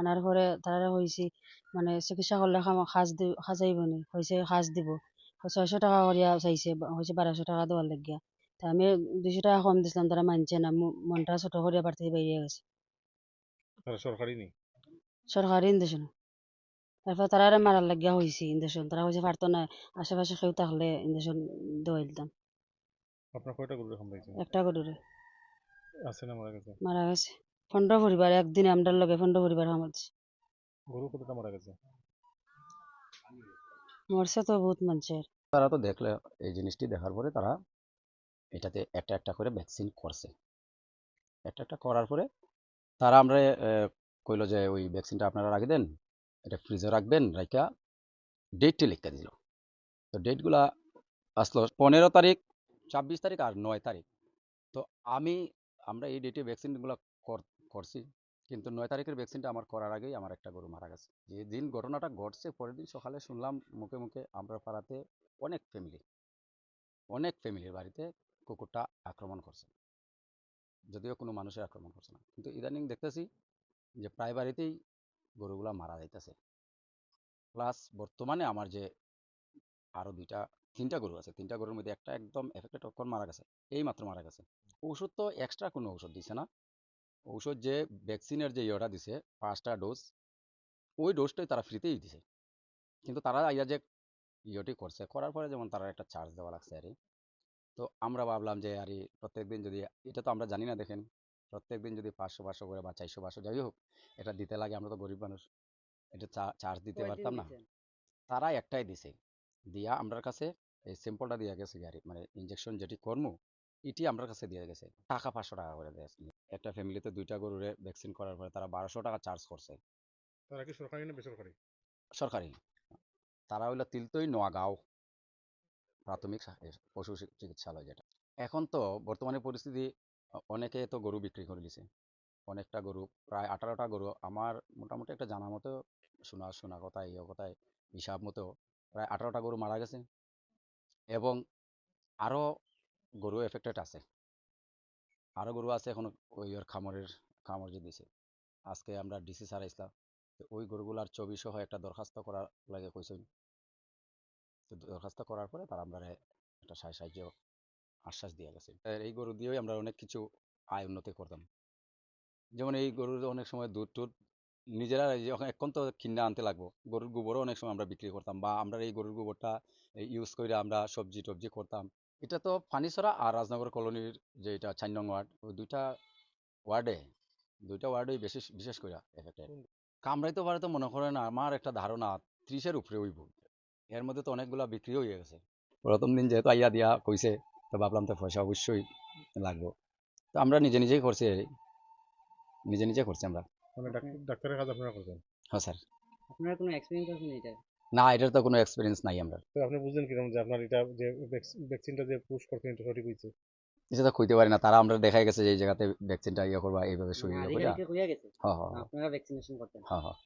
আনার পরে তারা হয়েছি মানে চিকিৎসা করলে সাজাইব নি হয়েছে সাজ দিব 600 টাকা করিয়া চাইছে হয়েছে 1200 টাকা দেওয়ার লাগিয়া তা আমি 200 টাকা কম দিছিলাম তারা মানছে না মনটা ছোট করিয়া বাড়তে বেরিয়ে গেছে তারা সরকারি নেই। সরকারি ইনজেকশন তারপর তারা মারার লাগিয়া হয়েছে ইনজেকশন তারা হয়েছে পারতো না আশেপাশে কেউ থাকলে ইনজেকশন দেওয়াই দিতাম আপনার কয়টা গরু এখন পাইছেন? একটা করে আছে না মারা গেছে? মারা গেছে 15 পরিবার একদিনে আমরার লগে 15 পরিবার আমাদের গরু কতটা মারা গেছে? মরছে তো বহুত মানুষের তারা তো দেখলে এই জিনিসটি দেখার পরে তারা এটাতে একটা একটা করে ভ্যাকসিন করছে। একটা একটা করার পরে তারা আমরা কইলো যে ওই ভ্যাকসিনটা আপনারা রাখে দেন, এটা ফ্রিজে রাখবেন, রাইখা ডেটটি লিখে দিল। তো ডেটগুলা আসলো 15 তারিখ, 26 তারিখ আর 9 তারিখ। তো আমরা এই ডেটে ভ্যাকসিনগুলো করছি, কিন্তু 9 তারিখের ভ্যাকসিনটা আমার করার আগেই আমার একটা গরু মারা গেছে। যেদিন ঘটনাটা ঘটছে পরের দিন সকালে শুনলাম মুখে মুখে আমরা পাড়াতে অনেক ফ্যামিলির বাড়িতে কুকুরটা আক্রমণ করছে, যদিও কোনো মানুষের আক্রমণ করছে না, কিন্তু ইদানিং দেখতেছি যে প্রায় বাড়িতেই গরুগুলা মারা যাইতেছে। প্লাস বর্তমানে আমার যে আরো তিনটা গরু আছে, তিনটা গরুর মধ্যে একটা একদম এফেক্টেড তখন মারা গেছে, এই মাত্র মারা গেছে। ওষুধ তো এক্সট্রা কোনো ওষুধ দিছে না, ঔষধ যে ভ্যাকসিনের যে ইয়েটা দিছে 5টা ডোজ, ওই ডোজটাই তারা ফ্রিতেই দিছে। কিন্তু তারা আইয়া যে ইয়েটি করছে, করার পরে যেমন তারা একটা চার্জ দেওয়া লাগছে আর কি। তো আমরা ভাবলাম যে আরে প্রত্যেকদিন যদি, এটা তো আমরা জানি না দেখেন, প্রত্যেকদিন যদি 500 করে বা 400 যাই হোক এটা দিতে লাগে, আমরা তো গরিব মানুষ, এটা চার্জ দিতে পারতাম না। তারা একটাই দিছে, দিয়া আমরার কাছে এই স্যাম্পলটা দিয়ে গেছে গাড়ি, মানে ইনজেকশন যেটি কর্ম এটি আমার কাছে দিয়ে গেছে, টাকা 500 টাকা করে দেয়। একটা ফ্যামিলিতে 2টা গরুরে ভ্যাকসিন করার পরে তারা 1200 টাকা চার্জ করছে। তারা কি সরকারি না বেসরকারি? সরকারি। তারা হইলো তিলতই নোয়াগাঁও প্রাথমিক পশু চিকিৎসালয় যেটা। এখন তো বর্তমানে পরিস্থিতি, অনেকে তো গরু বিক্রি করে দিছে, অনেকটা গরু, প্রায় 18টা গরু আমার মোটামুটি একটা জানা মতো, শোনা শোনা কথায় ইয়ে কথায় হিসাব মতো প্রায় 18টা গরু মারা গেছে, এবং আরো গরু এফেক্টেড আছে, আরো গরু আছে এখন ওই ওর খামর যে দিছে। আজকে আমরা ডিসি স্যার আইসলাম, তো ওই গরুগুলার ছবি সহ একটা দরখাস্ত করার লাগে কইছেন। তো দরখাস্ত করার পরে তারা আমরা একটা সাহায্য আশ্বাস দিয়ে গেছে। এই গরু দিয়েই আমরা অনেক কিছু আয় উন্নতি করতাম। যেমন এই গরুর অনেক সময় দুধ টুধ নিজেরা যখন এখন তো কিনে আনতে লাগবো, গরুর গোবরও অনেক সময় আমরা বিক্রি করতাম, বা আমরা এই গরুর গোবরটা ইউজ করে আমরা সবজি টবজি করতাম। এটা তো ফানিছড়া আর রাজনগর কলোনির যে এটা 4 নং ওয়ার্ড, ওই ওয়ার্ডে দুইটা ওয়ার্ডেই বিশেষ করে এফেক্টেড। কামড়াইতে পারে তো মনে করেন আমার একটা ধারণা 30-এর উপরে হইব, এর মধ্যে তো অনেকগুলা বিক্রি হয়ে গেছে। প্রথম দিন যেহেতু আইয়া দিয়া কইছে, তো ভাবলাম তো পয়সা অবশ্যই লাগবে, তো আমরা নিজে নিজে করছি আমরা। মানে ডাক্তারের কাজ আপনারা করছেন? হ্যাঁ স্যার। আপনার কোনো এক্সপিরিয়েন্স আছে এটা? না, এটার তো কোনো এক্সপিরিয়েন্স নাই আমরা। তো আপনি বুঝলেন কিরকম যে আপনার এটা যে ভ্যাকসিনটা যে পুশ করছেন এটা সঠিক হয়েছে? এটা তো কইতে পারি না, তারা আমরা দেখা গেছে যে এই জায়গাতে ভ্যাকসিনটা ইয়ে করবা এইভাবে মানে শরীরে কইরা। আধিকারিককে কইয়া গেছে হ্যাঁ হ্যাঁ আপনারা ভ্যাকসিনেশন করতেন? হ্যাঁ হ্যাঁ।